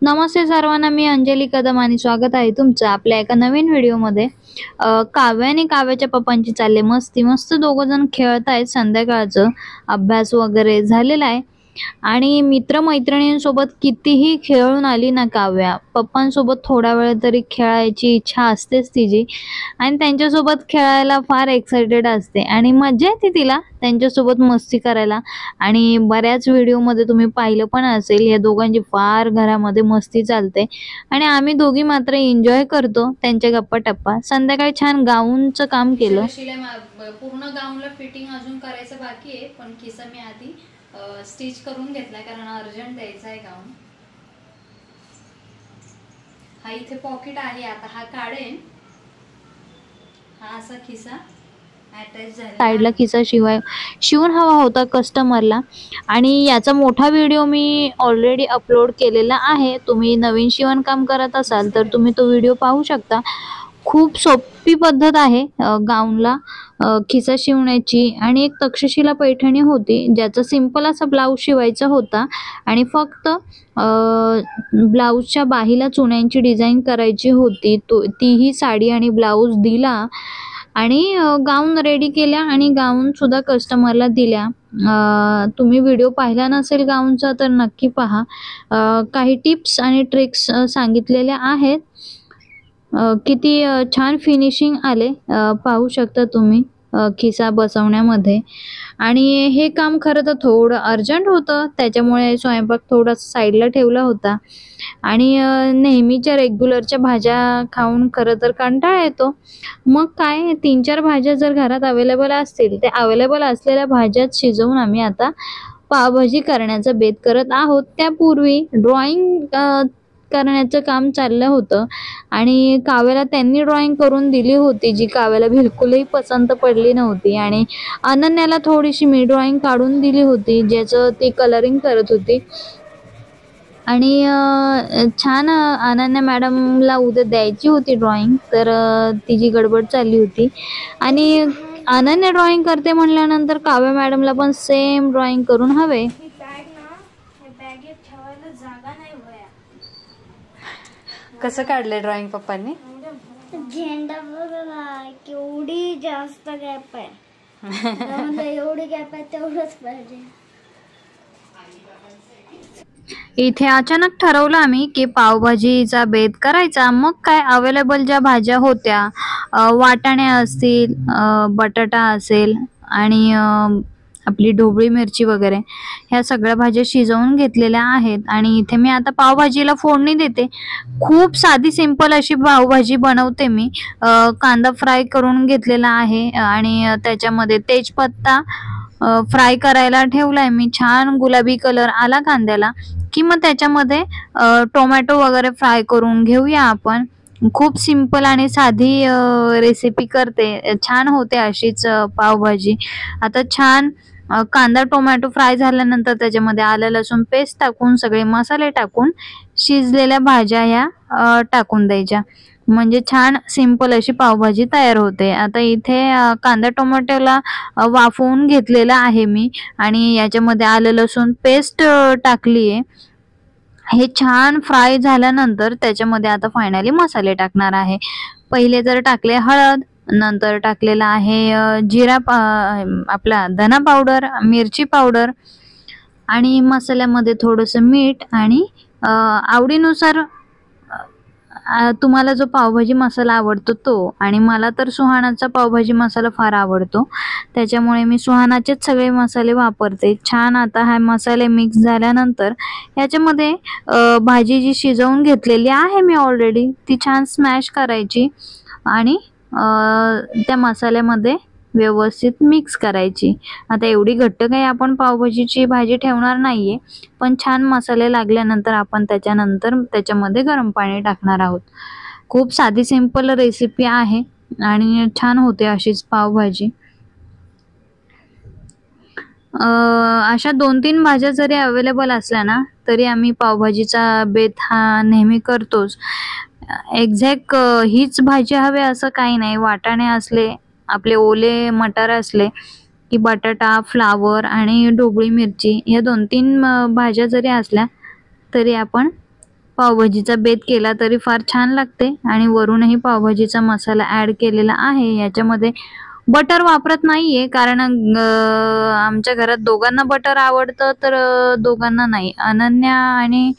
नमस्ते सर्वांना, मी अंजली कदम आणि स्वागत आहे तुमचं आपल्या एका नवीन व्हिडिओमध्ये. काव्य आणि काव्याच्या पप्पांची चालले मस्ती. मस्त दोघं जण खेळत आहेत. संध्याकाळचं अभ्यास वगैरे झालेला आहे आणि मित्रमैत्रिणींसोबत कितीही खेळून आली ना काव्या, पप्पांसोबत थोडा वेळ तरी खेळायची इच्छा असतेच तिची आणि त्यांच्यासोबत खेळायला फार एक्साइटेड असते आणि मजा येते तिला त्यांच्यासोबत मस्ती करायला. आणि बऱ्याच व्हिडिओमध्ये तुम्ही पाहिलं पण असेल, या दोघांची फार घरामध्ये मस्ती चालते आणि आम्ही दोघी मात्र एन्जॉय करतो त्यांच्या गप्पा टप्पा. संध्याकाळी छान गाऊनचं काम केलं. पूर्ण गाऊनला फिटिंग अजून करायचं बाकी आहे, पण किस्सा मी आधी स्टिच करून घेतलाय कारण अर्जंट द्यायचा आहे गाऊन. हा इथे पॉकेट आहे, आता हा काढेन. हा असा खिसा अटॅच झाला, साईडला खिसा शिवून हवा होता कस्टमरला आणि याचा मोठा व्हिडिओ मी ऑलरेडी अपलोड केलेला आहे. तुम्ही नवीन शिवणकाम करत असाल तर तुम्ही तो व्हिडिओ पाहू शकता. खूप सोपी पद्धत आहे गाऊनला खिसा शिवण्याची. आणि एक तक्षशिला पैठणी होती ज्याचा सिंपल असा ब्लाऊज शिवायचा होता आणि फक्त ब्लाऊजच्या बाहीला चुन्यांची डिझाईन करायची होती. तीही साडी आणि ब्लाऊज दिला आणि गाऊन रेडी केल्या आणि गाऊन सुद्धा कस्टमरला दिल्या. तुम्ही व्हिडिओ पाहिला नसेल गाऊनचा तर नक्की पहा. काही टिप्स आणि ट्रिक्स सांगितलेल्या आहेत. किती छान फिनिशिंग आले पाहू शकता तुम्ही खिसा बसवण्यामध्ये. आणि हे काम खरं तर थोडं अर्जंट होतं, त्याच्यामुळे स्वयंपाक थोडासा साईडला ठेवला होता. आणि नेहमीच्या रेग्युलरच्या भाज्या खाऊन खरं तर कंटाळा येतो. मग काय 3-4 भाज्या जर घरात अवेलेबल असतील, ते अवेलेबल असलेल्या भाज्यात शिजवून आम्ही आता पावभाजी करण्याचा बेत करत आहोत. त्यापूर्वी ड्रॉइंग करण्याचं काम चाललं होतं आणि काव्याला त्यांनी ड्रॉइंग करून दिली होती, जी काव्याला बिलकुलही पसंत पडली नव्हती. आणि अनन्याला थोडीशी मी ड्रॉइंग काढून दिली होती, ज्याचं ती कलरिंग करत होती. आणि छान अनन्या मॅडमला उद्या द्यायची होती ड्रॉइंग, तर तिची गडबड चालली होती. आणि अनन्या ड्रॉइंग करते म्हणल्यानंतर काव्या मॅडमला पण सेम ड्रॉइंग करून हवे. कसं काढलंय ड्रॉइंग पप्पांनी? झेंडा बघा केवढी जास्त गॅप आहे. एवढी गॅप आहे तेवढंच पाहिजे. इथे अचानक ठरवलं आम्ही की पावभाजीचा बेत करायचा. मग काय अवेलेबल ज्या भाज्या होत्या, वाटाणे असतील, बटाटा असेल आणि आपली ढोबळी मिरची वगैरे, ह्या सगळ्या भाज्या शिजवून घेतलेल्या आहेत. आणि इथे मी आता पावभाजीला फोडणी देते. खूप साधी सिंपल अशी पावभाजी बनवते मी. कांदा फ्राय करून घेतलेला आहे आणि त्याच्यामध्ये तेजपत्ता फ्राय करायला ठेवलाय मी. छान गुलाबी कलर आला कांद्याला की मग त्याच्यामध्ये टोमॅटो वगैरे फ्राय करून घेऊया आपण. खूप सिंपल आणि साधी रेसिपी करते, छान होते अशीच पावभाजी. आता छान कांदा टोमॅटो फ्राय झाल्यानंतर त्याच्यामध्ये आलं लसूण पेस्ट टाकून, सगळे मसाले टाकून, शिजलेल्या भाज्या ह्या टाकून द्यायच्या, म्हणजे छान सिंपल अशी पावभाजी तयार होते. आता इथे कांदा टोमॅटोला वाफवून घेतलेला आहे मी आणि याच्यामध्ये आलं लसूण पेस्ट टाकली आहे. हे छान फ्राय झाल्यानंतर त्याच्यामध्ये आता फायनली मसाले टाकणार आहे. पहिले जर टाकले हळद, नंतर टाकलेला आहे जिरा आपला धना पावडर, मिरची पावडर आणि मसाल्यामध्ये थोडंसं मीठ आणि आवडीनुसार तुम्हाला जो पावभाजी मसाला आवडतो तो. आणि मला तर सुहानाचा पावभाजी मसाला फार आवडतो, त्याच्यामुळे मी सुहानाचेच सगळे मसाले वापरते. छान आता हा मसाले मिक्स झाल्यानंतर याच्यामध्ये भाजी जी शिजवून घेतलेली आहे मी ऑलरेडी, ती छान स्मॅश करायची आणि त्या मसाल्यामध्ये व्यवस्थित मिक्स करायची. आता एवढी घट्ट काही आपण पावभाजीची भाजी ठेवणार नाहीये, पण छान मसाले लागल्यानंतर आपण त्याच्यामध्ये गरम पाणी टाकणार आहोत. खूप साधी सिंपल रेसिपी आहे आणि छान होते अशीच पावभाजी. अशा 2-3 भाज्या जरी अवेलेबल असल्या ना तरी आम्ही पावभाजीचा बेत हा नेहमी करतोच. एक्झॅक्ट हीच भाजी हवी असं काही नाही. वाटाणे असले, आपले ओले मटार असले की बटाटा, फ्लावर आणि ढोबळी मिरची, या 2-3 भाज्या जरी असल्या तरी आपण पावभाजीचा बेत केला तरी फार छान लागते. आणि वरूनही पावभाजीचा मसाला ॲड केलेला आहे. याच्यामध्ये बटर वापरत नाहीये कारण आमच्या घरात दोघांना बटर आवडतं, तर दोघांना नाही. अनन्या आणि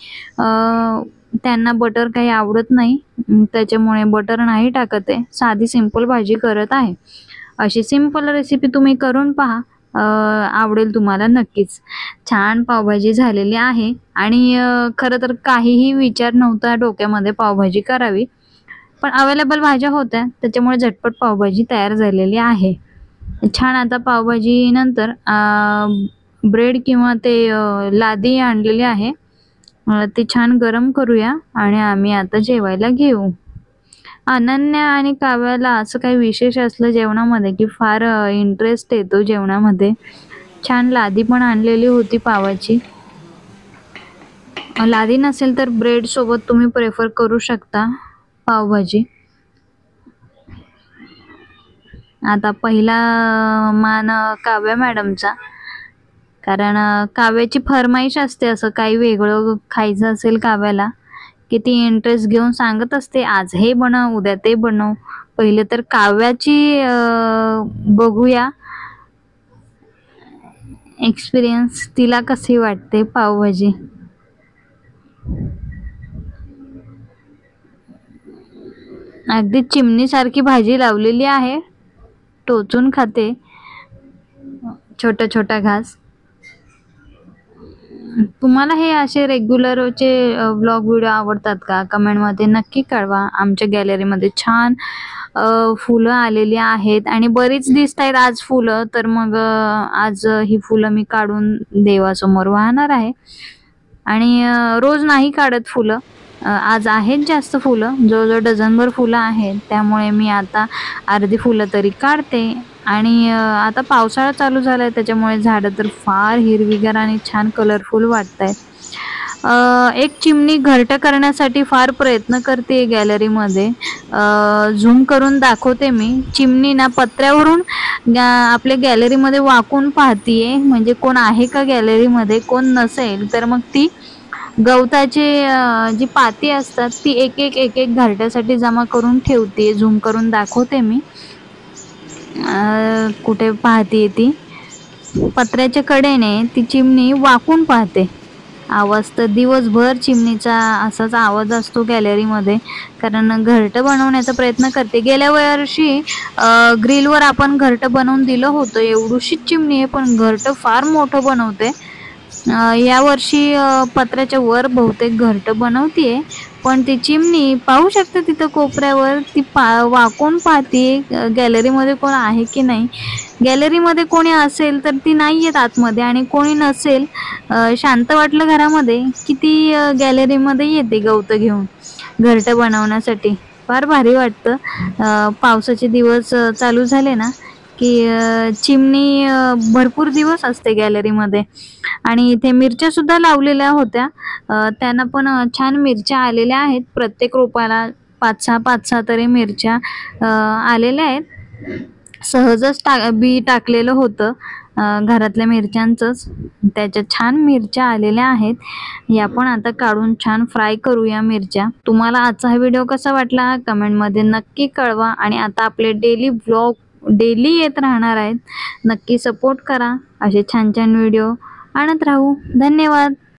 त्यांना बटर काही आवडत नाही, त्याच्यामुळे बटर नाही टाकत आहे. साधी सिंपल भाजी करत आहे. अशी सिंपल रेसिपी तुम्ही करून पहा, आवडेल तुम्हाला नक्कीच. छान पावभाजी झालेली आहे. आणि खरं तर काहीही विचार नव्हता डोक्यामध्ये पावभाजी करावी, पण अवेलेबल भाज्या होत्या, त्याच्यामुळे झटपट पावभाजी तयार झालेली आहे. छान. आता पावभाजी नंतर ब्रेड किंवा ते लादी आणलेली आहे, ते छान गरम करूया आणि आम्ही आता जेवायला घेऊ. अनन्या आणि काव्याला असं काही विशेष असलं जेवणामध्ये की फार इंटरेस्ट येतो जेवणामध्ये. छान लादी पण आणलेली होती पावाची. लादी नसेल तर ब्रेड सोबत तुम्ही प्रेफर करू शकता पावभाजी. आता पहिला मान काव्या मॅडमचा, कारण काव्याची फरमाईश असते असं काही वेगळं खायचं असेल काव्याला की ती इंटरेस्ट घेऊन सांगत असते, आज हे बनव, उद्या ते बनव. पहिले तर काव्याची बघूया एक्सपिरियन्स, तिला कशी वाटते पावभाजी. अगदी चिमणीसारखी भाजी लावलेली आहे, टोचून खाते छोटा छोटा घास. तुम्हाला हे असे रेग्युलरचे व्लॉग व्हिडिओ आवडतात का? कमेंटमध्ये नक्की कळवा. आमच्या गॅलरीमध्ये छान फुलं आलेली आहेत आणि बरीच दिसत आहेत आज फुलं, तर मग आज ही फुलं मी काढून देवासमोर वाहणार आहे. आणि रोज नाही काढत फुलं, आज आहेत जास्त फुलं, जवळजवळ डझनभर फुलं आहेत, त्यामुळे मी आता अर्धी फुलं तरी काढते. आणि आता पावसाळा चालू झाला आहे, त्याच्यामुळे झाडं तर फार हिरवीगार आणि छान कलरफुल वाटत आहेत. एक चिमणी घरटं करण्यासाठी फार प्रयत्न करते गॅलरीमध्ये. झूम करून दाखवते मी. चिमणी ना पत्र्यावरून आपल्या गॅलरीमध्ये वाकून पाहतीये, म्हणजे कोण आहे का गॅलरीमध्ये. कोण नसेल तर मग ती गवताचे जी पाती असतात ती एक एक घरट्यासाठी जमा करून ठेवते. झूम करून दाखवते मी कुठे पाहते ती. पत्र्याच्या कडेने ती चिमणी वाकून पाहते. आवाज तर दिवसभर चिमणीचा असाच आवाज असतो गॅलरीमध्ये, कारण घरटं बनवण्याचा प्रयत्न करते. गेल्या वर्षी ग्रिलवर आपण घरटं बनवून दिलं होतं. एवढीशीच चिमणी आहे पण घरटं फार मोठं बनवते. यावर्षी पत्र्याच्या वर बहुतेक घरटं बनवतीये, पण ती चिमणी पाहू शकते तिथं कोपऱ्यावर ती वाकून पाहते गॅलरीमध्ये कोण आहे की नाही. गॅलरीमध्ये कोणी असेल तर ती नाही येत आतमध्ये, आणि कोणी नसेल शांत वाटलं घरामध्ये की ती गॅलरीमध्ये येते गवतं घेऊन घरटं बनवण्यासाठी. फार भारी वाटतं. पावसाचे दिवस चालू झाले ना की चिमणी भरपूर दिवस असते गॅलरीमध्ये. आणि इथे मिरच्या सुद्धा लावलेल्या होत्या, त्यांना पण छान मिरच्या आलेल्या आहेत. प्रत्येक रोपाला 5-6 तरी मिरच्या आलेल्या आहेत. सहजच बी टाकलेलं होतं घरातल्या मिरच्यांचंच, त्याच्या छान मिरच्या आलेल्या आहेत. या पण आता काढून छान फ्राय करूया मिरच्या. तुम्हाला आजचा हा व्हिडिओ कसा वाटला कमेंटमध्ये नक्की कळवा. आणि आता आपले डेली व्लॉग डेली येत राहणार आहेत, नक्की सपोर्ट करा. असे छान छान व्हिडिओ आणत राहू. धन्यवाद.